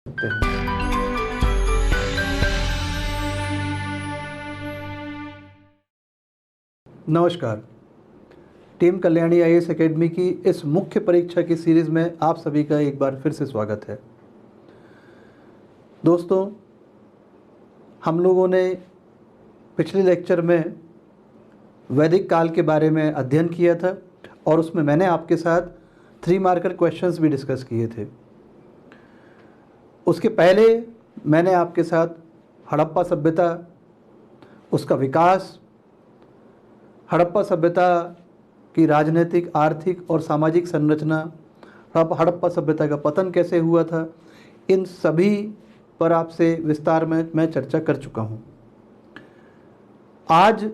सकते हैं। नमस्कार। टीम कल्याणी आईएएस एकेडमी की इस मुख्य परीक्षा की सीरीज में आप सभी का एक बार फिर से स्वागत है। दोस्तों, हम लोगों ने पिछले लेक्चर में वैदिक काल के बारे में अध्ययन किया था और उसमें मैंने आपके साथ 3 मार्कर क्वेश्चंस भी डिस्कस किए थे। उसके पहले मैंने आपके साथ हड़प्पा सभ्यता, उसका विकास, हड़प्पा सभ्यता की राजनीतिक, आर्थिक और सामाजिक संरचना, हड़प्पा सभ्यता का पतन कैसे हुआ था, इन सभी पर आपसे विस्तार में मैं चर्चा कर चुका हूँ। आज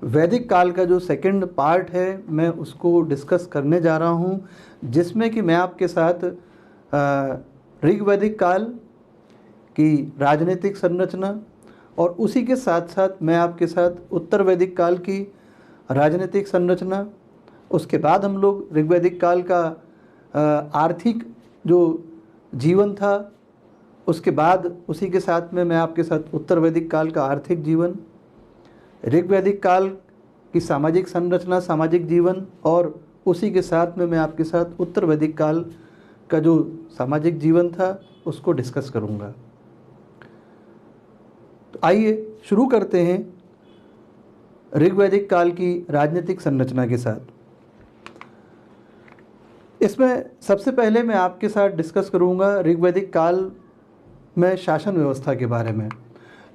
वैदिक काल का जो सेकंड पार्ट है मैं उसको डिस्कस करने जा रहा हूँ, जिसमें कि मैं आपके साथ ऋग्वैदिक काल की राजनीतिक संरचना और उसी के साथ साथ मैं आपके साथ उत्तर वैदिक काल की राजनीतिक संरचना, उसके बाद हम लोग ऋग्वैदिक काल का आर्थिक जो जीवन था, उसके बाद उसी के साथ में मैं आपके साथ उत्तर वैदिक काल का आर्थिक जीवन, ऋग्वैदिक काल की सामाजिक संरचना, सामाजिक जीवन और उसी के साथ में मैं आपके साथ उत्तर वैदिक काल का जो सामाजिक जीवन था उसको डिस्कस करूँगा। तो आइए शुरू करते हैं ऋग्वैदिक काल की राजनीतिक संरचना के साथ। इसमें सबसे पहले मैं आपके साथ डिस्कस करूंगा ऋग्वैदिक काल में शासन व्यवस्था के बारे में।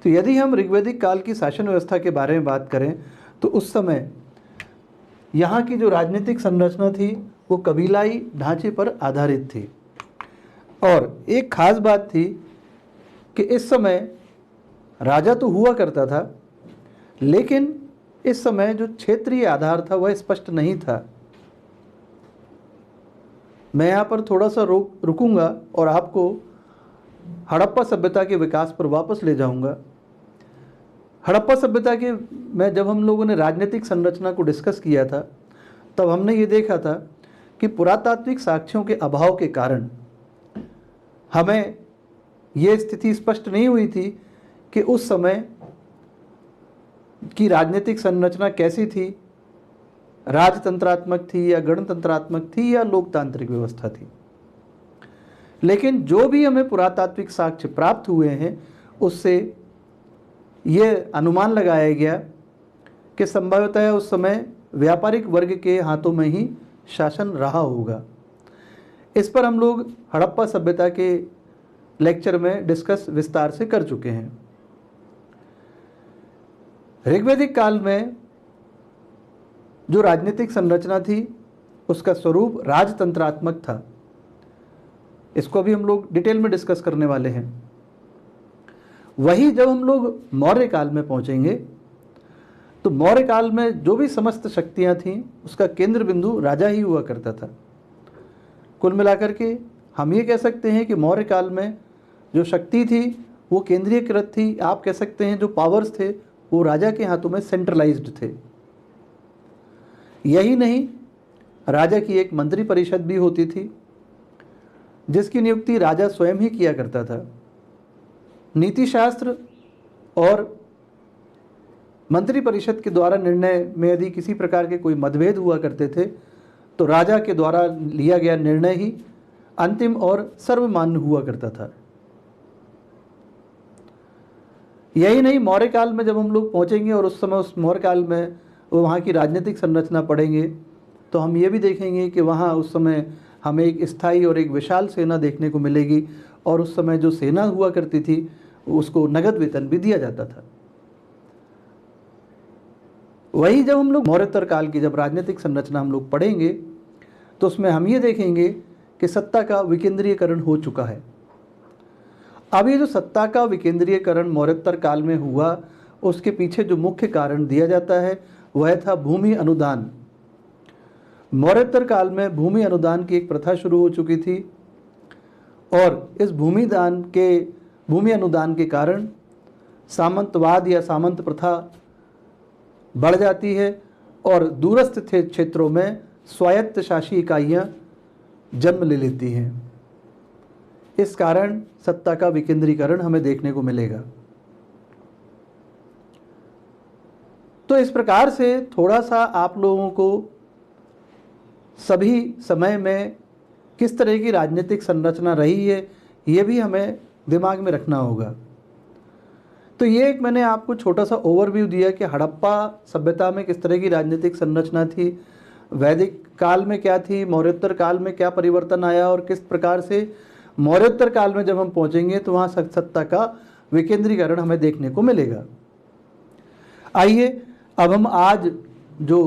तो यदि हम ऋग्वैदिक काल की शासन व्यवस्था के बारे में बात करें तो उस समय यहाँ की जो राजनीतिक संरचना थी वो कबीलाई ढांचे पर आधारित थी। और एक खास बात थी कि इस समय राजा तो हुआ करता था, लेकिन इस समय जो क्षेत्रीय आधार था वह स्पष्ट नहीं था। मैं यहाँ पर थोड़ा सा रुकूंगा और आपको हड़प्पा सभ्यता के विकास पर वापस ले जाऊंगा। हड़प्पा सभ्यता के में जब हम लोगों ने राजनीतिक संरचना को डिस्कस किया था तब हमने ये देखा था कि पुरातात्विक साक्ष्यों के अभाव के कारण हमें ये स्थिति स्पष्ट नहीं हुई थी कि उस समय की राजनीतिक संरचना कैसी थी, राजतंत्रात्मक थी या गणतंत्रात्मक थी या लोकतांत्रिक व्यवस्था थी। लेकिन जो भी हमें पुरातात्विक साक्ष्य प्राप्त हुए हैं उससे ये अनुमान लगाया गया कि संभवतः उस समय व्यापारिक वर्ग के हाथों में ही शासन रहा होगा। इस पर हम लोग हड़प्पा सभ्यता के लेक्चर में डिस्कस विस्तार से कर चुके हैं। ऋग्वैदिक काल में जो राजनीतिक संरचना थी उसका स्वरूप राजतंत्रात्मक था। इसको भी हम लोग डिटेल में डिस्कस करने वाले हैं। वही जब हम लोग मौर्य काल में पहुंचेंगे तो मौर्य काल में जो भी समस्त शक्तियां थीं उसका केंद्र बिंदु राजा ही हुआ करता था। कुल मिलाकर के हम ये कह सकते हैं कि मौर्य काल में जो शक्ति थी वो केंद्रीयकृत थी। आप कह सकते हैं जो पावर्स थे वो राजा के हाथों में सेंट्रलाइज्ड थे। यही नहीं, राजा की एक मंत्री परिषद भी होती थी जिसकी नियुक्ति राजा स्वयं ही किया करता था। नीति शास्त्र और मंत्री परिषद के द्वारा निर्णय में यदि किसी प्रकार के कोई मतभेद हुआ करते थे तो राजा के द्वारा लिया गया निर्णय ही अंतिम और सर्वमान्य हुआ करता था। यही नहीं, मौर्य काल में जब हम लोग पहुंचेंगे और उस समय उस मौर्य काल में वहाँ की राजनीतिक संरचना पढ़ेंगे तो हम ये भी देखेंगे कि वहाँ उस समय हमें एक स्थायी और एक विशाल सेना देखने को मिलेगी और उस समय जो सेना हुआ करती थी उसको नगद वेतन भी दिया जाता था। वही जब हम लोग मौर्योत्तर काल की जब राजनीतिक संरचना हम लोग पढ़ेंगे तो उसमें हम ये देखेंगे कि सत्ता का विकेंद्रीयकरण हो चुका है। अब ये जो सत्ता का विकेंद्रीयकरण मौर्योत्तर काल में हुआ उसके पीछे जो मुख्य कारण दिया जाता है वह था भूमि अनुदान। मौर्योत्तर काल में भूमि अनुदान की एक प्रथा शुरू हो चुकी थी और इस भूमि अनुदान के कारण सामंतवाद या सामंत प्रथा बढ़ जाती है और दूरस्थ क्षेत्रों में स्वायत्त शासी इकाइयाँ जन्म ले लेती हैं। इस कारण सत्ता का विकेंद्रीकरण हमें देखने को मिलेगा। तो इस प्रकार से थोड़ा सा आप लोगों को सभी समय में किस तरह की राजनीतिक संरचना रही है ये भी हमें दिमाग में रखना होगा। तो ये एक मैंने आपको छोटा सा ओवरव्यू दिया कि हड़प्पा सभ्यता में किस तरह की राजनीतिक संरचना थी, वैदिक काल में क्या थी, मौर्योत्तर काल में क्या परिवर्तन आया और किस प्रकार से मौर्योत्तर काल में जब हम पहुंचेंगे तो वहाँ सत्ता का विकेंद्रीकरण हमें देखने को मिलेगा। आइए अब हम आज जो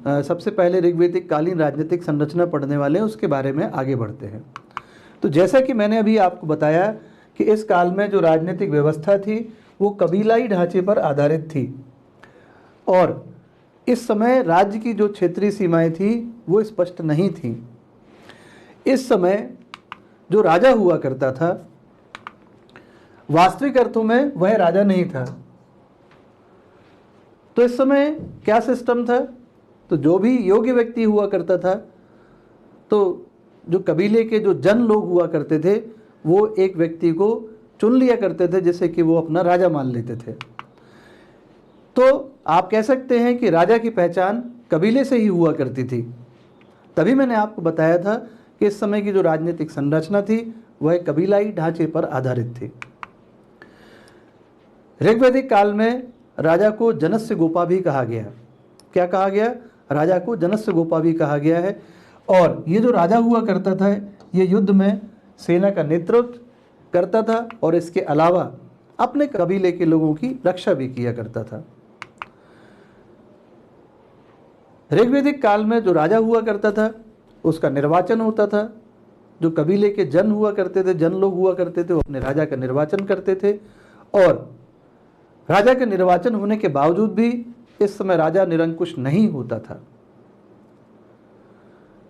सबसे पहले ऋग्वैदिक कालीन राजनीतिक संरचना पढ़ने वाले हैं उसके बारे में आगे बढ़ते हैं। तो जैसा कि मैंने अभी आपको बताया कि इस काल में जो राजनीतिक व्यवस्था थी वो कबीलाई ढांचे पर आधारित थी और इस समय राज्य की जो क्षेत्रीय सीमाएं थी वो स्पष्ट नहीं थी। इस समय जो राजा हुआ करता था वास्तविक अर्थों में वह राजा नहीं था। तो इस समय क्या सिस्टम था, तो जो भी योग्य व्यक्ति हुआ करता था, तो जो कबीले के जो जन लोग हुआ करते थे वो एक व्यक्ति को चुन लिया करते थे जिसे कि वो अपना राजा मान लेते थे। तो आप कह सकते हैं कि राजा की पहचान कबीले से ही हुआ करती थी। तभी मैंने आपको बताया था कि इस समय की जो राजनीतिक संरचना थी वह कबीलाई ढांचे पर आधारित थी। ऋग्वैदिक काल में राजा को जनस्य गोपा भी कहा गया। क्या कहा गया? राजा को जनस्य गोपा भी कहा गया है। और ये जो राजा हुआ करता था ये युद्ध में सेना का नेतृत्व करता था और इसके अलावा अपने कबीले के लोगों की रक्षा भी किया करता था। ऋग्वैदिक काल में जो राजा हुआ करता था उसका निर्वाचन होता था। जो कबीले के जन हुआ करते थे, जन लोग हुआ करते थे, वो अपने राजा का निर्वाचन करते थे और राजा के निर्वाचन होने के बावजूद भी इस समय राजा निरंकुश नहीं होता था।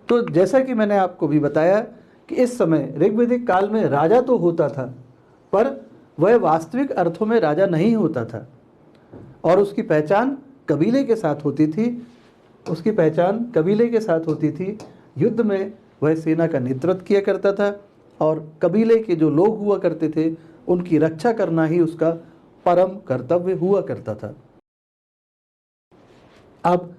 तो जैसा कि मैंने आपको भी बताया कि इस समय ऋग्वैदिक काल में राजा तो होता था पर वह वास्तविक अर्थों में राजा नहीं होता था और उसकी पहचान कबीले के साथ होती थी। उसकी पहचान कबीले के साथ होती थी। युद्ध में वह सेना का नेतृत्व किया करता था और कबीले के जो लोग हुआ करते थे उनकी रक्षा करना ही उसका परम कर्तव्य हुआ करता था। अब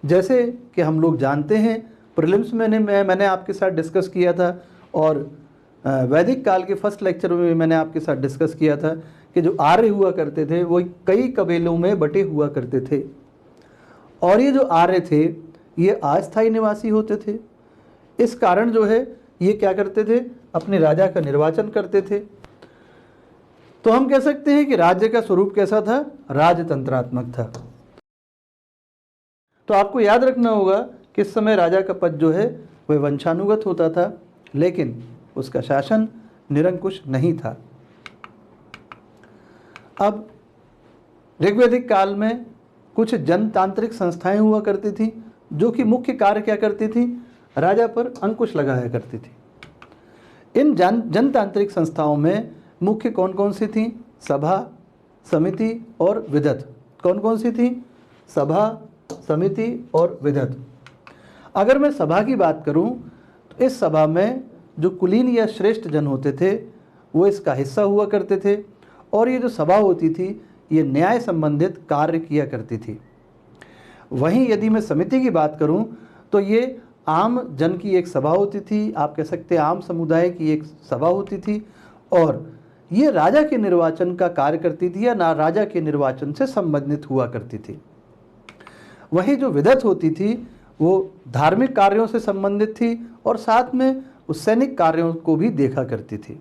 जैसे कि हम लोग जानते हैं, प्रीलिम्स में मैंने आपके साथ डिस्कस किया था और वैदिक काल के फर्स्ट लेक्चर में मैंने आपके साथ डिस्कस किया था कि जो आर्य हुआ करते थे वो कई कबीलों में बटे हुआ करते थे और ये जो आर्य थे ये अस्थायी निवासी होते थे। इस कारण जो है ये क्या करते थे, अपने राजा का निर्वाचन करते थे। तो हम कह सकते हैं कि राज्य का स्वरूप कैसा था, राजतंत्रात्मक था। तो आपको याद रखना होगा कि इस समय राजा का पद जो है वह वंशानुगत होता था लेकिन उसका शासन निरंकुश नहीं था। अब ऋग्वैदिक काल में कुछ जनतांत्रिक संस्थाएं हुआ करती थी जो कि मुख्य कार्य क्या करती थी, राजा पर अंकुश लगाया करती थी। इन जनतांत्रिक संस्थाओं में मुख्य कौन कौन सी थी? सभा, समिति और विदत। कौन कौन सी थी? सभा, समिति और विदत। अगर मैं सभा की बात करूं तो इस सभा में जो कुलीन या श्रेष्ठ जन होते थे वो इसका हिस्सा हुआ करते थे और ये जो सभा होती थी ये न्याय संबंधित कार्य किया करती थी। वहीं यदि मैं समिति की बात करूं तो ये आम जन की एक सभा होती थी, आप कह सकते हैं आम समुदाय की एक सभा होती थी और ये राजा के निर्वाचन का कार्य करती थी या ना राजा के निर्वाचन से संबंधित हुआ करती थी। वहीं जो विदत होती थी वो धार्मिक कार्यों से संबंधित थी और साथ में उस सैनिक कार्यों को भी देखा करती थी।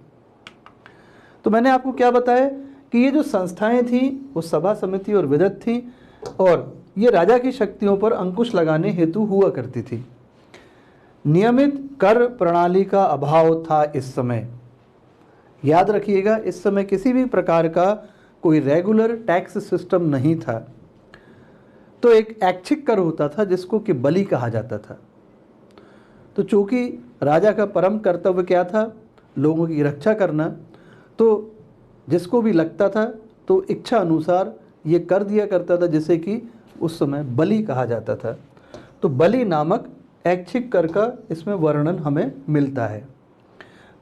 तो मैंने आपको क्या बताया कि ये जो संस्थाएं थी वो सभा, समिति और विदत थी और ये राजा की शक्तियों पर अंकुश लगाने हेतु हुआ करती थी। नियमित कर प्रणाली का अभाव था इस समय। याद रखिएगा, इस समय किसी भी प्रकार का कोई रेगुलर टैक्स सिस्टम नहीं था। तो एक ऐच्छिक कर होता था जिसको कि बलि कहा जाता था। तो चूंकि राजा का परम कर्तव्य क्या था, लोगों की रक्षा करना, तो जिसको भी लगता था तो इच्छा अनुसार ये कर दिया करता था जिसे कि उस समय बलि कहा जाता था। तो बलि नामक ऐच्छिक कर का इसमें वर्णन हमें मिलता है।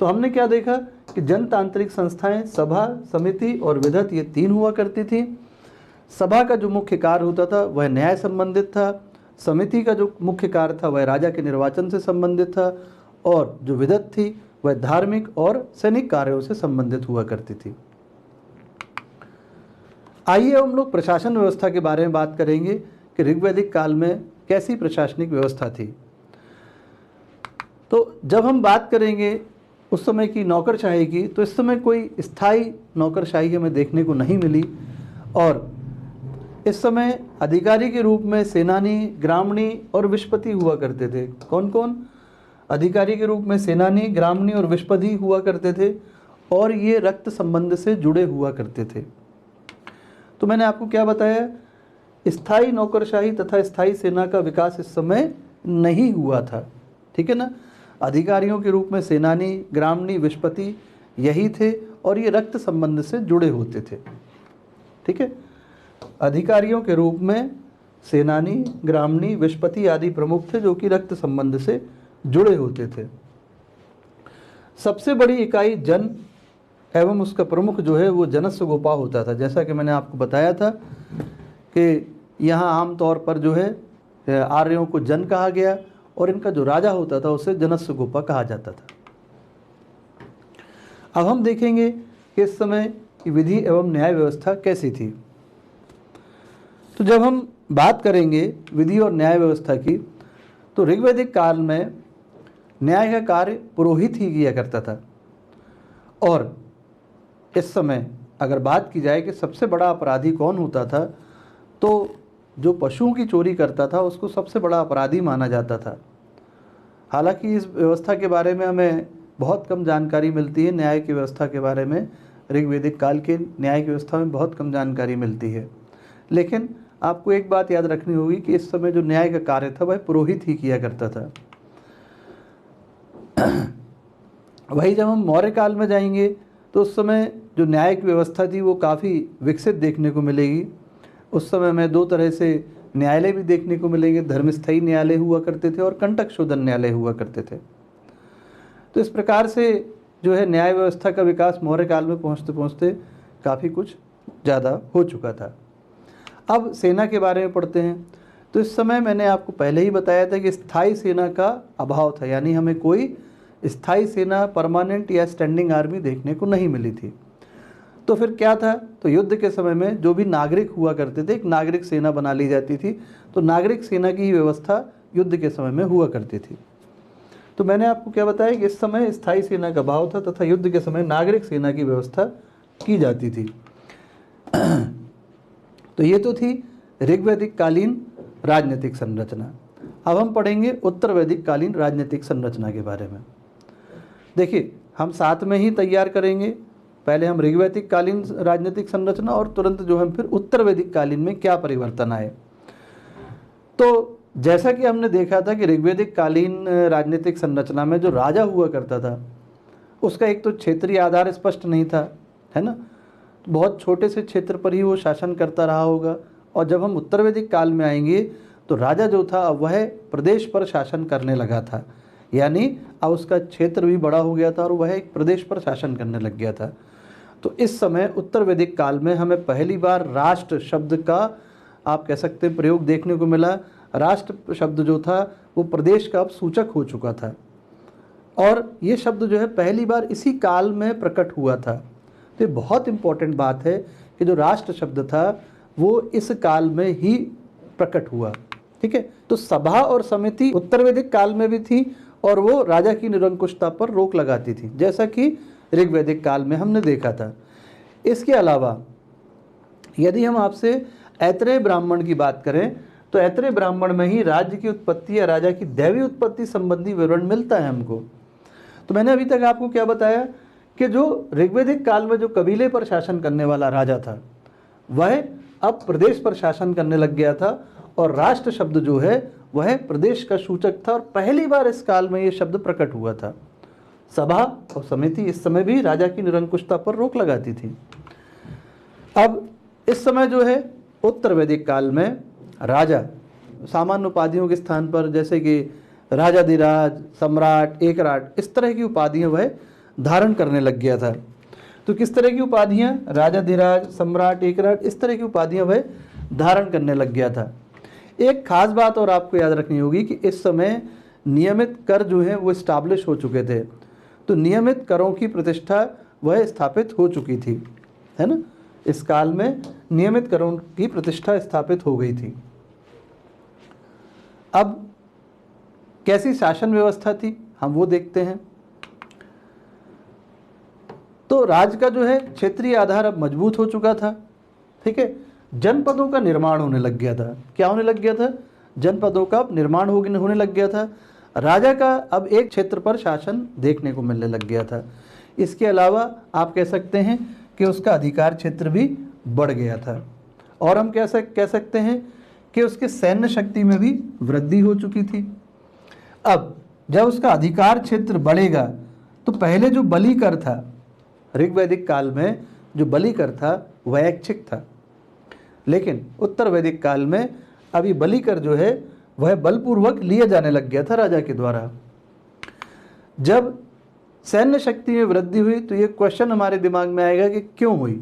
तो हमने क्या देखा कि जनतांत्रिक संस्थाएं सभा, समिति और विधत ये 3 हुआ करती थी। सभा का जो मुख्य कार्य होता था वह न्याय संबंधित था, समिति का जो मुख्य कार्य था वह राजा के निर्वाचन से संबंधित था, और जो विधत थी वह धार्मिक और सैनिक कार्यों से संबंधित हुआ करती थी। आइए हम लोग प्रशासन व्यवस्था के बारे में बात करेंगे कि ऋग्वैदिक काल में कैसी प्रशासनिक व्यवस्था थी। तो जब हम बात करेंगे उस समय की नौकरशाही की, तो इस समय कोई स्थायी नौकरशाही हमें देखने को नहीं मिली, और इस समय अधिकारी के रूप में सेनानी, ग्रामणी और विस्पति हुआ करते थे। कौन कौन? अधिकारी के रूप में सेनानी, ग्रामणी और विस्पति हुआ करते थे, और ये रक्त संबंध से जुड़े हुआ करते थे। तो मैंने आपको क्या बताया, स्थायी नौकरशाही तथा स्थायी सेना का विकास इस समय नहीं हुआ था, ठीक है ना। अधिकारियों के रूप में सेनानी, ग्रामणी, विस्पति यही थे, और ये रक्त संबंध से जुड़े होते थे, ठीक है। अधिकारियों के रूप में सेनानी, ग्रामणी, विस्पति आदि प्रमुख थे जो कि रक्त संबंध से जुड़े होते थे। सबसे बड़ी इकाई जन एवं उसका प्रमुख जो है वो जनस्व गोपा होता था। जैसा कि मैंने आपको बताया था कि यहाँ आमतौर पर जो है आर्यों को जन कहा गया, और इनका जो राजा होता था उसे जनस्व गोपा कहा जाता था। अब हम देखेंगे कि इस समय की विधि एवं न्याय व्यवस्था कैसी थी। तो जब हम बात करेंगे विधि और न्याय व्यवस्था की, तो ऋग्वैदिक काल में न्याय का कार्य पुरोहित ही किया करता था। और इस समय अगर बात की जाए कि सबसे बड़ा अपराधी कौन होता था, तो जो पशुओं की चोरी करता था उसको सबसे बड़ा अपराधी माना जाता था। हालांकि इस व्यवस्था के बारे में हमें बहुत कम जानकारी मिलती है, न्याय की व्यवस्था के बारे में ऋग्वैदिक काल के न्याय की व्यवस्था में बहुत कम जानकारी मिलती है। लेकिन आपको एक बात याद रखनी होगी कि इस समय जो न्याय का कार्य था वह पुरोहित ही किया करता था। वही जब हम मौर्य काल में जाएंगे तो उस समय जो न्यायिक व्यवस्था थी वो काफ़ी विकसित देखने को मिलेगी। उस समय में 2 तरह से न्यायालय भी देखने को मिलेंगे, धर्मस्थायी न्यायालय हुआ करते थे और कंटक शोधन न्यायालय हुआ करते थे। तो इस प्रकार से जो है न्याय व्यवस्था का विकास मौर्य काल में पहुँचते पहुँचते काफ़ी कुछ ज़्यादा हो चुका था। अब सेना के बारे में पढ़ते हैं। तो इस समय मैंने आपको पहले ही बताया था कि स्थायी सेना का अभाव था, यानी हमें कोई स्थायी सेना, परमानेंट या स्टैंडिंग आर्मी देखने को नहीं मिली थी। तो फिर क्या था, तो युद्ध के समय में जो भी नागरिक हुआ करते थे एक नागरिक सेना बना ली जाती थी। तो नागरिक सेना की ही व्यवस्था युद्ध के समय में हुआ करती थी। तो मैंने आपको क्या बताया कि इस समय स्थायी सेना का अभाव था तथा युद्ध के समय नागरिक सेना की व्यवस्था की जाती थी। तो ये तो थी ऋग्वैदिक कालीन राजनीतिक संरचना। अब हम पढ़ेंगे उत्तर वैदिक कालीन राजनीतिक संरचना के बारे में। देखिए, हम साथ में ही तैयार करेंगे, पहले हम ऋग्वैदिक कालीन राजनीतिक संरचना और तुरंत जो हम फिर उत्तर वैदिक कालीन में क्या परिवर्तन आए। तो जैसा कि हमने देखा था कि ऋग्वैदिक कालीन राजनीतिक संरचना में जो राजा हुआ करता था उसका एक तो क्षेत्रीय आधार स्पष्ट नहीं था, है ना। बहुत छोटे से क्षेत्र पर ही वो शासन करता रहा होगा। और जब हम उत्तर वैदिक काल में आएंगे तो राजा जो था वह प्रदेश पर शासन करने लगा था, यानी अब उसका क्षेत्र भी बड़ा हो गया था और वह एक प्रदेश पर शासन करने लग गया था। तो इस समय उत्तर वैदिक काल में हमें पहली बार राष्ट्र शब्द का आप कह सकते हैं प्रयोग देखने को मिला। राष्ट्र शब्द जो था वो प्रदेश का अब सूचक हो चुका था, और ये शब्द जो है पहली बार इसी काल में प्रकट हुआ था। तो ये बहुत इम्पोर्टेंट बात है कि जो राष्ट्र शब्द था वो इस काल में ही प्रकट हुआ, ठीक है। तो सभा और समिति उत्तर वैदिक काल में भी थी और वो राजा की निरंकुशता पर रोक लगाती थी, जैसा कि ऋग्वैदिक काल में हमने देखा था। इसके अलावा यदि हम आपसे ऐत्रेय ब्राह्मण की बात करें तो ऐत्रेय ब्राह्मण में ही राज्य की उत्पत्ति या राजा की दैवी उत्पत्ति संबंधी विवरण मिलता है हमको। तो मैंने अभी तक आपको क्या बताया कि जो ऋग्वैदिक काल में जो कबीले पर शासन करने वाला राजा था वह अब प्रदेश पर शासन करने लग गया था, और राष्ट्र शब्द जो है वह प्रदेश का सूचक था, और पहली बार इस काल में ये शब्द प्रकट हुआ था। सभा और समिति इस समय भी राजा की निरंकुशता पर रोक लगाती थी। अब इस समय जो है उत्तर वैदिक काल में राजा सामान्य उपाधियों के स्थान पर, जैसे कि राजाधिराज, सम्राट, एकराट, इस तरह की उपाधियां वह धारण करने लग गया था। तो किस तरह की उपाधियां? राजाधिराज, सम्राट, एकराट, इस तरह की उपाधियां वह धारण करने लग गया था। एक खास बात और आपको याद रखनी होगी कि इस समय नियमित कर जो है वो इस्टाब्लिश हो चुके थे। तो नियमित करों की प्रतिष्ठा वह स्थापित हो चुकी थी, है ना। इस काल में नियमित करों की प्रतिष्ठा स्थापित हो गई थी। अब कैसी शासन व्यवस्था थी हम वो देखते हैं। तो राज्य का जो है क्षेत्रीय आधार अब मजबूत हो चुका था, ठीक है। जनपदों का निर्माण होने लग गया था। क्या होने लग गया था? जनपदों का निर्माण होने लग गया था। राजा का अब एक क्षेत्र पर शासन देखने को मिलने लग गया था। इसके अलावा आप कह सकते हैं कि उसका अधिकार क्षेत्र भी बढ़ गया था। और हम कह सकते हैं कि उसके सैन्य शक्ति में भी वृद्धि हो चुकी थी। अब जब उसका अधिकार क्षेत्र बढ़ेगा तो पहले जो बलि कर था, ऋग्वैदिक काल में जो बलि कर था वह ऐच्छिक था, लेकिन उत्तर वैदिक काल में अभी बलि कर जो है वह बलपूर्वक लिया जाने लग गया था राजा के द्वारा। जब सैन्य शक्ति में वृद्धि हुई तो ये क्वेश्चन हमारे दिमाग में आएगा कि क्यों हुई।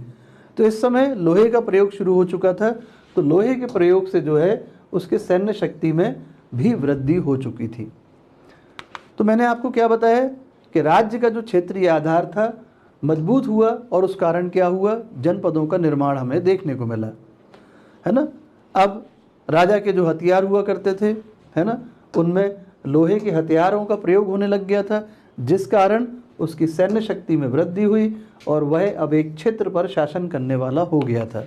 तो इस समय लोहे का प्रयोग शुरू हो चुका था, तो लोहे के प्रयोग से जो है उसके सैन्य शक्ति में भी वृद्धि हो चुकी थी। तो मैंने आपको क्या बताया कि राज्य का जो क्षेत्रीय आधार था मजबूत हुआ और उस कारण क्या हुआ? जनपदों का निर्माण हमें देखने को मिला, है ना। अब राजा के जो हथियार हुआ करते थे, है ना, उनमें लोहे के हथियारों का प्रयोग होने लग गया था, जिस कारण उसकी सैन्य शक्ति में वृद्धि हुई और वह अब एक क्षेत्र पर शासन करने वाला हो गया था।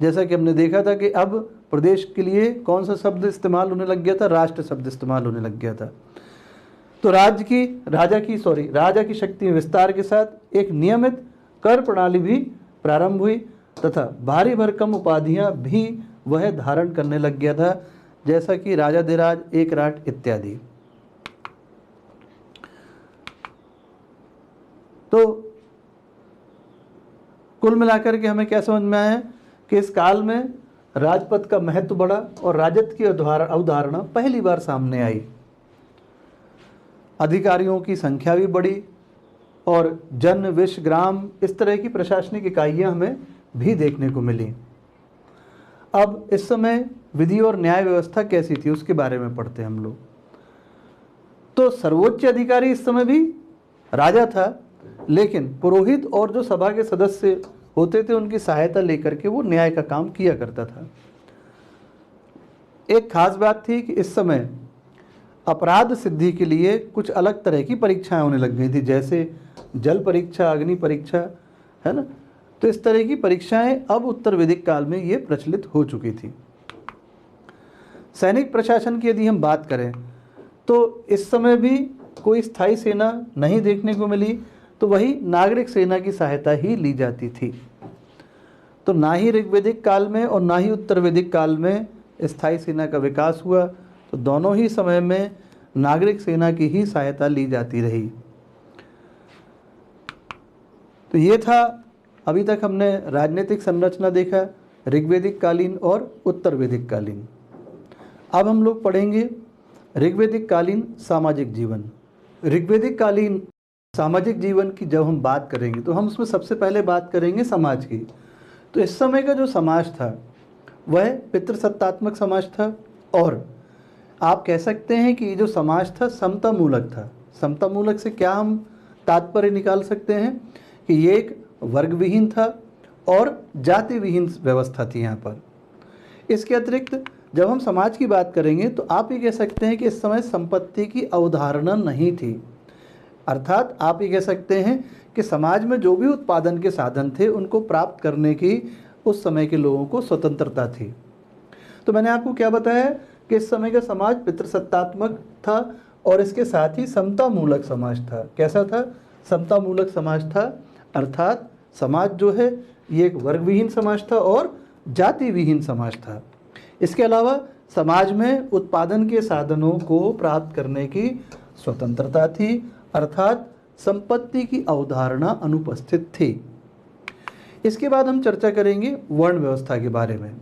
जैसा कि हमने देखा था कि अब प्रदेश के लिए कौन सा शब्द इस्तेमाल होने लग गया था? राष्ट्र शब्द इस्तेमाल होने लग गया था। तो राजा की शक्ति में विस्तार के साथ एक नियमित कर प्रणाली भी प्रारंभ हुई तथा भारी भरकम उपाधियां भी वह धारण करने लग गया था, जैसा कि राजाधिराज, एकराट इत्यादि। तो कुल मिलाकर के हमें क्या समझ में आया कि इस काल में राजपद का महत्व बढ़ा और राजत्व की अवधारणा पहली बार सामने आई। अधिकारियों की संख्या भी बढ़ी और जन, विश, ग्राम, इस तरह की प्रशासनिक इकाइयां हमें भी देखने को मिली। अब इस समय विधि और न्याय व्यवस्था कैसी थी उसके बारे में पढ़ते हैं हम लोग। तो सर्वोच्च अधिकारी इस समय भी राजा था, लेकिन पुरोहित और जो सभा के सदस्य होते थे उनकी सहायता लेकर के वो न्याय का काम किया करता था। एक खास बात थी कि इस समय अपराध सिद्धि के लिए कुछ अलग तरह की परीक्षाएं होने लग गई थी, जैसे जल परीक्षा, अग्नि परीक्षा, है ना। तो इस तरह की परीक्षाएं अब उत्तर वैदिक काल में ये प्रचलित हो चुकी थी। सैनिक प्रशासन की यदि हम बात करें तो इस समय भी कोई स्थायी सेना नहीं देखने को मिली, तो वही नागरिक सेना की सहायता ही ली जाती थी। तो ना ही ऋग्वैदिक काल में और ना ही उत्तर वैदिक काल में स्थायी सेना का विकास हुआ, तो दोनों ही समय में नागरिक सेना की ही सहायता ली जाती रही। तो ये था, अभी तक हमने राजनीतिक संरचना देखा, ऋग्वैदिक कालीन और उत्तर वैदिक कालीन। अब हम लोग पढ़ेंगे ऋग्वैदिक कालीन सामाजिक जीवन। ऋग्वैदिक कालीन सामाजिक जीवन की जब हम बात करेंगे तो हम उसमें सबसे पहले बात करेंगे समाज की। तो इस समय का जो समाज था वह पितृसत्तात्मक समाज था, और आप कह सकते हैं कि ये जो समाज था समता मूलक था। समता मूलक से क्या हम तात्पर्य निकाल सकते हैं कि ये एक वर्ग विहीन था और जाति विहीन व्यवस्था थी यहाँ पर। इसके अतिरिक्त जब हम समाज की बात करेंगे तो आप ये कह सकते हैं कि इस समय संपत्ति की अवधारणा नहीं थी, अर्थात आप ये कह सकते हैं कि समाज में जो भी उत्पादन के साधन थे उनको प्राप्त करने की उस समय के लोगों को स्वतंत्रता थी। तो मैंने आपको क्या बताया कि इस समय का समाज पितृसत्तात्मक था और इसके साथ ही समता मूलक समाज था। कैसा था? समता मूलक समाज था, अर्थात समाज जो है ये एक वर्ग विहीन समाज था और जाति विहीन समाज था। इसके अलावा समाज में उत्पादन के साधनों को प्राप्त करने की स्वतंत्रता थी, अर्थात संपत्ति की अवधारणा अनुपस्थित थी। इसके बाद हम चर्चा करेंगे वर्ण व्यवस्था के बारे में।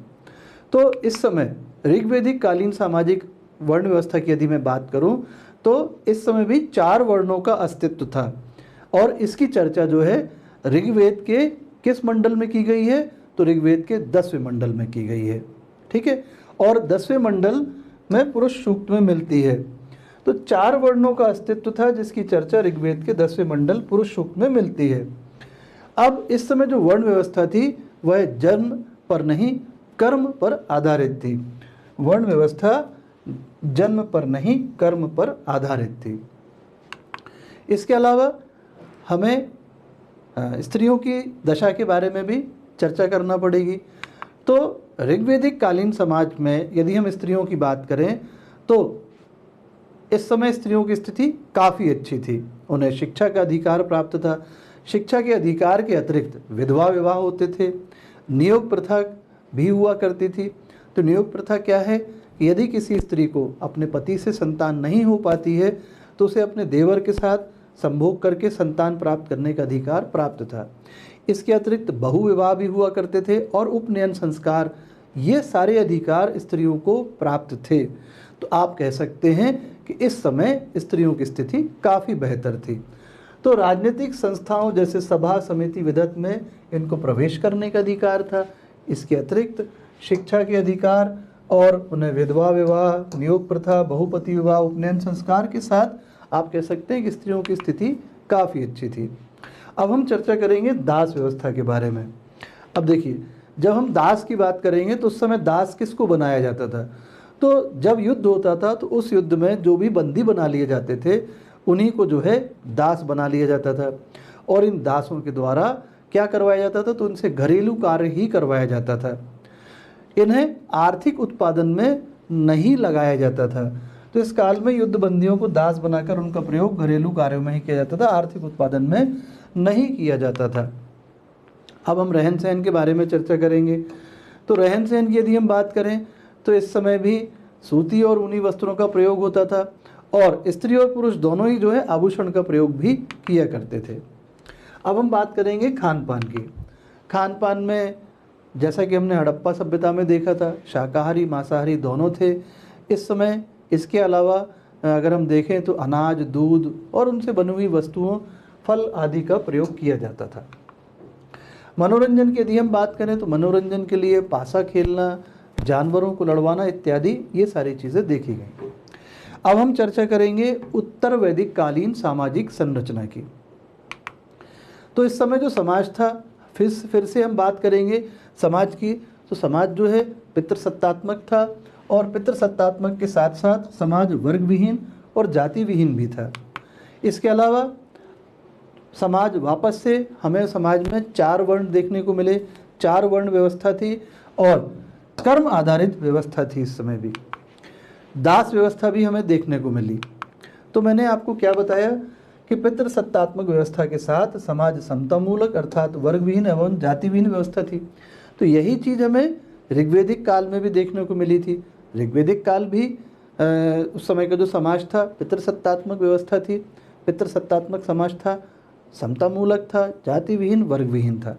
तो इस समय ऋग्वैदिक कालीन सामाजिक वर्ण व्यवस्था की यदि मैं बात करूं तो इस समय भी 4 वर्णों का अस्तित्व था। और इसकी चर्चा जो है ऋग्वेद के किस मंडल में की गई है, तो ऋग्वेद के 10वें मंडल में की गई है। ठीक है, और 10वें मंडल में पुरुष सूक्त में मिलती है। तो 4 वर्णों का अस्तित्व था जिसकी चर्चा ऋग्वेद के 10वें मंडल पुरुष सूक्त में मिलती है। अब इस समय जो वर्ण व्यवस्था थी वह जन्म पर नहीं कर्म पर आधारित थी। वर्ण व्यवस्था जन्म पर नहीं कर्म पर आधारित थी। इसके अलावा हमें स्त्रियों की दशा के बारे में भी चर्चा करना पड़ेगी। तो ऋग्वेदिक कालीन समाज में यदि हम स्त्रियों की बात करें तो इस समय स्त्रियों की स्थिति काफ़ी अच्छी थी। उन्हें शिक्षा का अधिकार प्राप्त था। शिक्षा के अधिकार के अतिरिक्त विधवा विवाह होते थे। नियोग प्रथा भी हुआ करती थी। तो नियोग प्रथा क्या है कि यदि किसी स्त्री को अपने पति से संतान नहीं हो पाती है तो उसे अपने देवर के साथ संभोग करके संतान प्राप्त करने का अधिकार प्राप्त था। इसके अतिरिक्त बहुविवाह भी हुआ करते थे और उपनयन संस्कार, ये सारे अधिकार स्त्रियों को प्राप्त थे। तो आप कह सकते हैं कि इस समय स्त्रियों की स्थिति काफ़ी बेहतर थी। तो राजनीतिक संस्थाओं जैसे सभा समिति विधत में इनको प्रवेश करने का अधिकार था। इसके अतिरिक्त शिक्षा के अधिकार और उन्हें विधवा विवाह, नियोग प्रथा, बहुपति विवाह, उपनयन संस्कार के साथ आप कह सकते हैं कि स्त्रियों की स्थिति काफ़ी अच्छी थी। अब हम चर्चा करेंगे दास व्यवस्था के बारे में। अब देखिए, जब हम दास की बात करेंगे तो उस समय दास किसको बनाया जाता था? तो जब युद्ध होता था तो उस युद्ध में जो भी बंदी बना लिए जाते थे उन्हीं को जो है दास बना लिया जाता था। और इन दासों के द्वारा क्या करवाया जाता था? तो उनसे घरेलू कार्य ही करवाया जाता था। इन्हें आर्थिक उत्पादन में नहीं लगाया जाता था। तो इस काल में युद्ध बंदियों को दास बनाकर उनका प्रयोग घरेलू कार्यों में ही किया जाता था, आर्थिक उत्पादन में नहीं किया जाता था। अब हम रहन सहन के बारे में चर्चा करेंगे। तो रहन सहन की यदि हम बात करें तो इस समय भी सूती और ऊनी वस्त्रों का प्रयोग होता था और स्त्री और पुरुष दोनों ही जो है आभूषण का प्रयोग भी किया करते थे। अब हम बात करेंगे खान पान की। खान पान में जैसा कि हमने हड़प्पा सभ्यता में देखा था, शाकाहारी मांसाहारी दोनों थे। इस समय इसके अलावा अगर हम देखें तो अनाज, दूध और उनसे बनी हुई वस्तुओं, फल आदि का प्रयोग किया जाता था। मनोरंजन की यदि हम बात करें तो मनोरंजन के लिए पासा खेलना, जानवरों को लड़वाना इत्यादि ये सारी चीज़ें देखी गई। अब हम चर्चा करेंगे उत्तर वैदिक कालीन सामाजिक संरचना की। तो इस समय जो समाज था, फिर से हम बात करेंगे समाज की। तो समाज जो है पितृसत्तात्मक था और पितृसत्तात्मक के साथ साथ समाज वर्ग विहीन और जाति विहीन भी था। इसके अलावा समाज वापस से हमें समाज में 4 वर्ण देखने को मिले। 4 वर्ण व्यवस्था थी और कर्म आधारित व्यवस्था थी। इस समय भी दास व्यवस्था भी हमें देखने को मिली। तो मैंने आपको क्या बताया कि पितृसत्तात्मक व्यवस्था के साथ समाज समतामूलक अर्थात वर्ग विहीन एवं जाति विहीन व्यवस्था थी। तो यही चीज़ हमें ऋग्वेदिक काल में भी देखने को मिली थी। ऋग्वेदिक काल भी उस समय का जो समाज था पितृसत्तात्मक व्यवस्था थी, पितृसत्तात्मक समाज था, समतामूलक था, जाति विहीन, वर्ग विहीन था।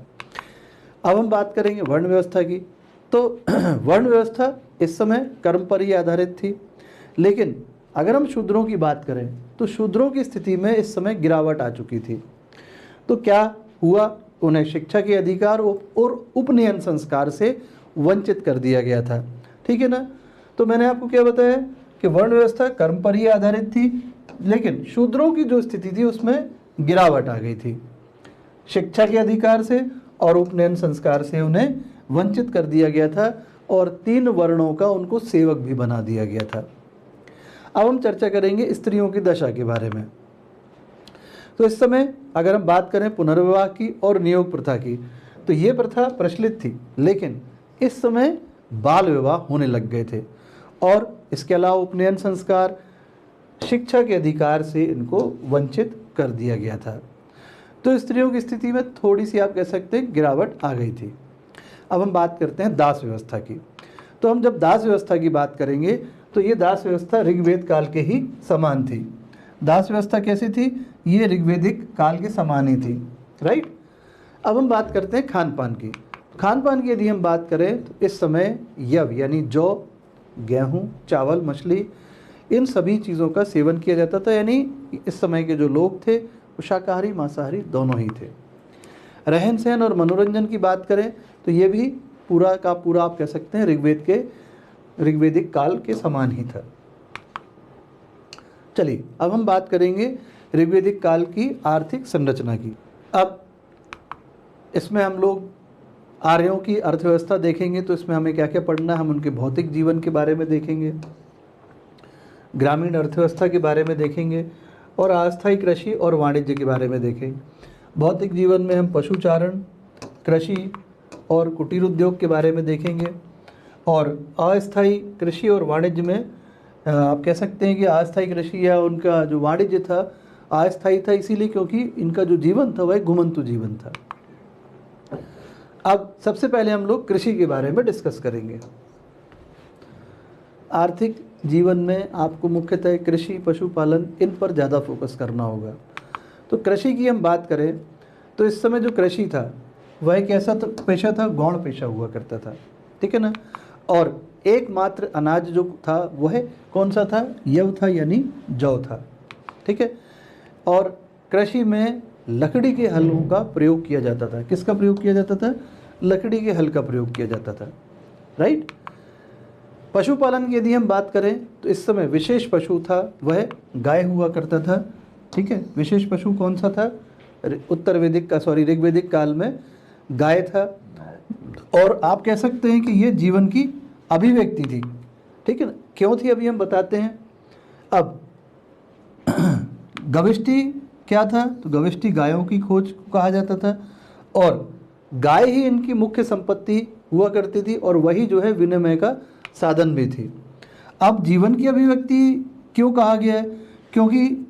अब हम बात करेंगे वर्ण व्यवस्था की। तो वर्ण व्यवस्था इस समय कर्म पर ही आधारित थी। लेकिन अगर हम शूद्रों की बात करें तो शूद्रों की स्थिति में इस समय गिरावट आ चुकी थी। तो क्या हुआ? उन्हें शिक्षा के अधिकार और उपनयन संस्कार से वंचित कर दिया गया था। ठीक है ना? तो मैंने आपको क्या बताया कि वर्ण व्यवस्था कर्म पर ही आधारित थी, लेकिन शूद्रों की जो स्थिति थी उसमें गिरावट आ गई थी। शिक्षा के अधिकार से और उपनयन संस्कार से उन्हें वंचित कर दिया गया था और 3 वर्णों का उनको सेवक भी बना दिया गया था। अब हम चर्चा करेंगे स्त्रियों की दशा के बारे में। तो इस समय अगर हम बात करें पुनर्विवाह की और नियोग प्रथा की, तो ये प्रथा प्रचलित थी, लेकिन इस समय बाल विवाह होने लग गए थे और इसके अलावा उपनयन संस्कार, शिक्षा के अधिकार से इनको वंचित कर दिया गया था। तो स्त्रियों की स्थिति में थोड़ी सी आप कह सकते हैं गिरावट आ गई थी। अब हम बात करते हैं दास व्यवस्था की। तो हम जब दास व्यवस्था की बात करेंगे तो ये दास व्यवस्था ऋग्वेद काल के ही समान थी। दास व्यवस्था कैसी थी? ये ऋग्वेदिक काल के समान ही थी, राइट। अब हम बात करते हैं खान पान की। खान पान की यदि हम बात करें तो इस समय यव यानी जौ, गेहूँ, चावल, मछली, इन सभी चीज़ों का सेवन किया जाता था। यानी इस समय के जो लोग थे वो शाकाहारी मांसाहारी दोनों ही थे। रहन सहन और मनोरंजन की बात करें तो ये भी पूरा का पूरा आप कह सकते हैं ऋग्वेदिक काल के समान ही था। चलिए अब हम बात करेंगे ऋग्वेदिक काल की आर्थिक संरचना की। अब इसमें हम लोग आर्यों की अर्थव्यवस्था देखेंगे तो इसमें हमें क्या क्या पढ़ना है, हम उनके भौतिक जीवन के बारे में देखेंगे, ग्रामीण अर्थव्यवस्था के बारे में देखेंगे और अस्थायी कृषि और वाणिज्य के बारे में देखेंगे। भौतिक जीवन में हम पशुचारण, कृषि और कुटीर उद्योग के बारे में देखेंगे और अस्थायी कृषि और वाणिज्य में आप कह सकते हैं कि अस्थायी कृषि या उनका जो वाणिज्य था अस्थायी था, इसीलिए क्योंकि इनका जो जीवन था वह घुमंतु जीवन था। अब सबसे पहले हम लोग कृषि के बारे में डिस्कस करेंगे। आर्थिक जीवन में आपको मुख्यतः कृषि, पशुपालन, इन पर ज़्यादा फोकस करना होगा। तो कृषि की हम बात करें तो इस समय जो कृषि था वह कैसा पेशा था, गौण पेशा हुआ करता था, ठीक है ना। और एकमात्र अनाज जो था वह कौन सा था, यव था यानी जौ था, ठीक है। और कृषि में लकड़ी के हलों का प्रयोग किया जाता था। किसका प्रयोग किया जाता था, लकड़ी के हल का प्रयोग किया जाता था, राइट। पशुपालन की यदि हम बात करें तो इस समय विशेष पशु था वह गाय हुआ करता था, ठीक है। विशेष पशु कौन सा था, ऋग्वेदिक काल में गाय था। और आप कह सकते हैं कि ये जीवन की अभिव्यक्ति थी, ठीक है ना। क्यों थी अभी हम बताते हैं। अब गविष्टि क्या था, तो गविष्टि गायों की खोज कहा जाता था और गाय ही इनकी मुख्य संपत्ति हुआ करती थी और वही जो है विनिमय का साधन भी थी। अब जीवन की अभिव्यक्ति क्यों कहा गया है, क्योंकि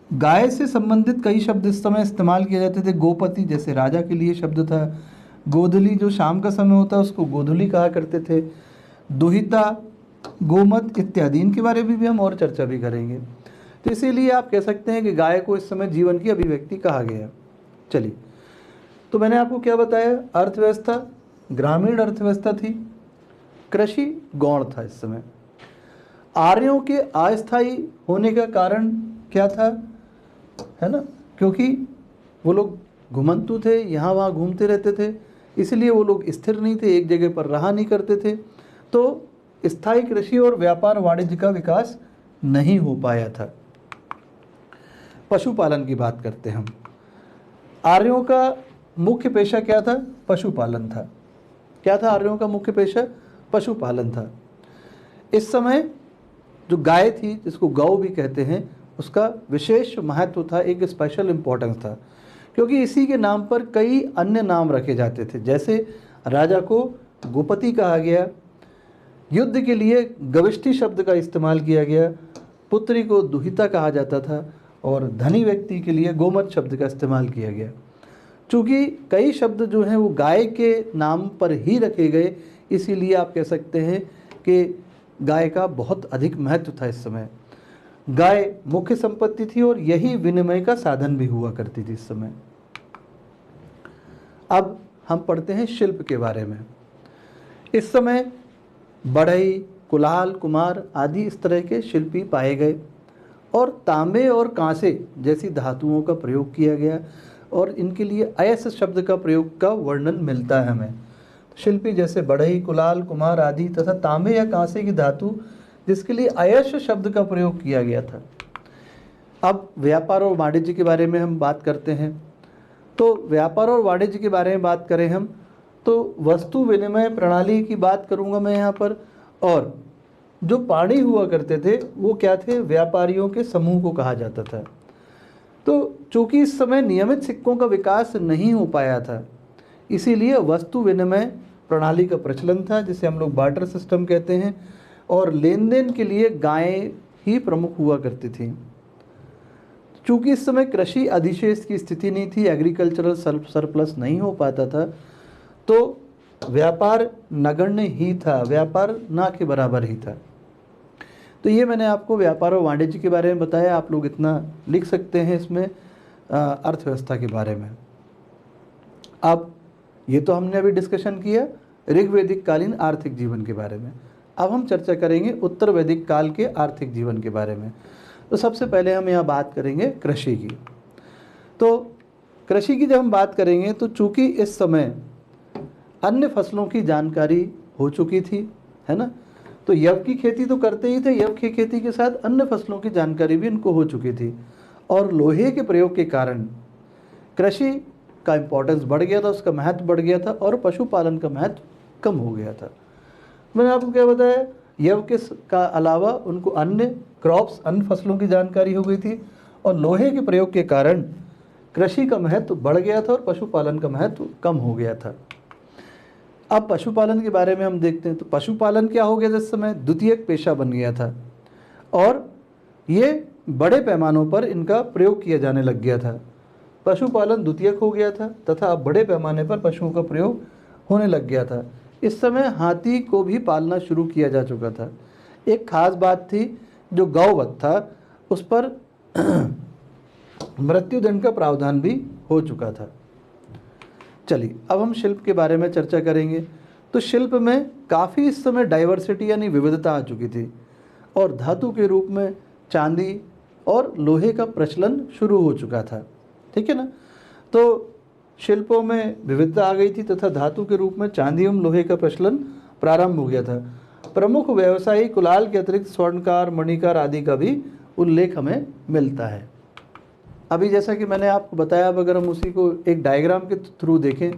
गाय से संबंधित कई शब्द इस समय इस्तेमाल किए जाते थे। गोपति जैसे राजा के लिए शब्द था, गोधुली जो शाम का समय होता है उसको गोधुली कहा करते थे, दुहिता, गोमत इत्यादि, इनके बारे में भी हम और चर्चा भी करेंगे। तो इसीलिए आप कह सकते हैं कि गाय को इस समय जीवन की अभिव्यक्ति कहा गया। चलिए, तो मैंने आपको क्या बताया, अर्थव्यवस्था ग्रामीण अर्थव्यवस्था थी, कृषि गौण था इस समय। आर्यों के अस्थायी होने का कारण क्या था, है ना, क्योंकि वो लोग घुमंतु थे, यहाँ वहाँ घूमते रहते थे, इसलिए वो लोग स्थिर नहीं थे, एक जगह पर रहा नहीं करते थे। तो स्थायी कृषि और व्यापार वाणिज्य का विकास नहीं हो पाया था। पशुपालन की बात करते हैं हम। आर्यों का मुख्य पेशा क्या था, पशुपालन था। क्या था आर्यों का मुख्य पेशा, पशुपालन था। इस समय जो गाय थी, जिसको गौ भी कहते हैं, उसका विशेष महत्व था, एक स्पेशल इम्पोर्टेंस था, क्योंकि इसी के नाम पर कई अन्य नाम रखे जाते थे। जैसे राजा को गोपति कहा गया, युद्ध के लिए गविष्टि शब्द का इस्तेमाल किया गया, पुत्री को दुहिता कहा जाता था और धनी व्यक्ति के लिए गोमत शब्द का इस्तेमाल किया गया। चूँकि कई शब्द जो हैं वो गाय के नाम पर ही रखे गए, इसीलिए आप कह सकते हैं कि गाय का बहुत अधिक महत्व था इस समय। गाय मुख्य संपत्ति थी और यही विनिमय का साधन भी हुआ करती थी इस समय। अब हम पढ़ते हैं शिल्प के बारे में। इस समय बढ़ई, कुल्हाड़, कुम्हार आदि इस तरह के शिल्पी पाए गए और तांबे और कांसे जैसी धातुओं का प्रयोग किया गया और इनके लिए अयस शब्द का प्रयोग का वर्णन मिलता है हमें। शिल्पी जैसे बढ़ई, कुल्हाड़, कुम्हार आदि तथा तांबे या कांसे की धातु जिसके लिए अयश शब्द का प्रयोग किया गया था। अब व्यापार और वाणिज्य के बारे में हम बात करते हैं। तो व्यापार और वाणिज्य के बारे में बात करें हम तो वस्तु विनिमय प्रणाली की बात करूंगा मैं यहाँ पर। और जो पाणी हुआ करते थे वो क्या थे, व्यापारियों के समूह को कहा जाता था। तो चूंकि इस समय नियमित सिक्कों का विकास नहीं हो पाया था, इसीलिए वस्तु विनिमय प्रणाली का प्रचलन था, जिसे हम लोग बार्टर सिस्टम कहते हैं। और लेन देन के लिए गायें ही प्रमुख हुआ करती थी। चूंकि इस समय कृषि अधिशेष की स्थिति नहीं थी, एग्रीकल्चरल सरप्लस नहीं हो पाता था, तो व्यापार नगण्य ही था, व्यापार ना के बराबर ही था। तो ये मैंने आपको व्यापार और वाणिज्य के बारे में बताया। आप लोग इतना लिख सकते हैं इसमें अर्थव्यवस्था के बारे में। अब ये तो हमने अभी डिस्कशन किया ऋग्वेदिक कालीन आर्थिक जीवन के बारे में। अब हम चर्चा करेंगे उत्तर वैदिक काल के आर्थिक जीवन के बारे में। तो सबसे पहले हम यहाँ बात करेंगे कृषि की। तो कृषि की जब हम बात करेंगे तो चूंकि इस समय अन्य फसलों की जानकारी हो चुकी थी, है ना, तो यव की खेती तो करते ही थे, यव की खेती के साथ अन्य फसलों की जानकारी भी इनको हो चुकी थी। और लोहे के प्रयोग के कारण कृषि का इम्पोर्टेंस बढ़ गया था, उसका महत्व बढ़ गया था और पशुपालन का महत्व कम हो गया था। मैंने आपको क्या बताया, यव के का अलावा उनको अन्य क्रॉप्स, अन्य फसलों की जानकारी हो गई थी और लोहे के प्रयोग के कारण कृषि का महत्व बढ़ गया था और पशुपालन का महत्व कम हो गया था। अब पशुपालन के बारे में हम देखते हैं। तो पशुपालन क्या हो गया, जिस समय द्वितीयक पेशा बन गया था और ये बड़े पैमानों पर इनका प्रयोग किया जाने लग गया था। पशुपालन द्वितीयक हो गया था तथा अब बड़े पैमाने पर पशुओं का प्रयोग होने लग गया था। इस समय हाथी को भी पालना शुरू किया जा चुका था। एक खास बात थी, जो गौवध था उस पर मृत्युदंड का प्रावधान भी हो चुका था। चलिए अब हम शिल्प के बारे में चर्चा करेंगे। तो शिल्प में काफ़ी इस समय डाइवर्सिटी यानी विविधता आ चुकी थी और धातु के रूप में चांदी और लोहे का प्रचलन शुरू हो चुका था, ठीक है ना। तो शिल्पों में विविधता आ गई थी तथा धातु के रूप में चांदी एवं लोहे का प्रचलन प्रारंभ हो गया था। प्रमुख व्यवसायी कुलाल के अतिरिक्त स्वर्णकार, मणिकार आदि का भी उल्लेख हमें मिलता है। अभी जैसा कि मैंने आपको बताया, अब अगर हम उसी को एक डायग्राम के थ्रू देखें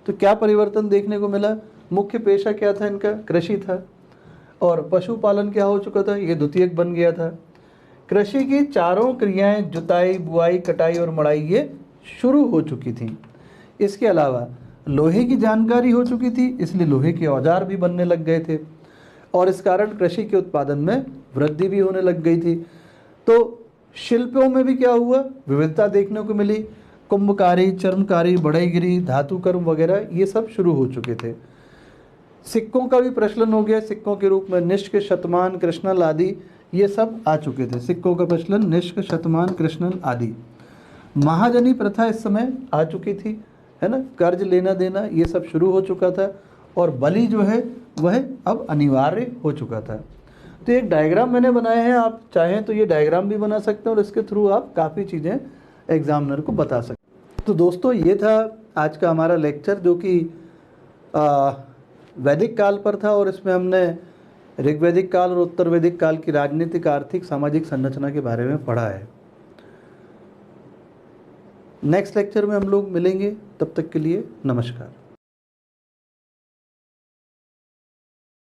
तो क्या परिवर्तन देखने को मिला। मुख्य पेशा क्या था इनका, कृषि था और पशुपालन क्या हो चुका था, ये द्वितीयक बन गया था। कृषि की चारों क्रियाएं, जुताई, बुआई, कटाई और मड़ाई, ये शुरू हो चुकी थी। इसके अलावा लोहे की जानकारी हो चुकी थी, इसलिए लोहे के औजार भी बनने लग गए थे और इस कारण कृषि के उत्पादन में वृद्धि भी होने लग गई थी। तो शिल्पों में भी क्या हुआ, विविधता देखने को मिली। कुंभकारी, चर्मकारी, बढ़ईगिरी, धातुकर्म वगैरह ये सब शुरू हो चुके थे। सिक्कों का भी प्रचलन हो गया। सिक्कों के रूप में निष्क, शतमान, कृष्णल आदि ये सब आ चुके थे। सिक्कों का प्रचलन निष्क, शतमान, कृष्णल आदि। महाजनी प्रथा इस समय आ चुकी थी, है ना, कर्ज लेना देना ये सब शुरू हो चुका था और बलि जो है वह अब अनिवार्य हो चुका था। तो एक डायग्राम मैंने बनाए हैं, आप चाहें तो ये डायग्राम भी बना सकते हैं और इसके थ्रू आप काफ़ी चीज़ें एग्जामिनर को बता सकते हैं। तो दोस्तों ये था आज का हमारा लेक्चर, जो कि वैदिक काल पर था और इसमें हमने ऋग्वैदिक काल और उत्तर वैदिक काल की राजनीतिक, आर्थिक, सामाजिक संरचना के बारे में पढ़ा है। नेक्स्ट लेक्चर में हम लोग मिलेंगे, तब तक के लिए नमस्कार।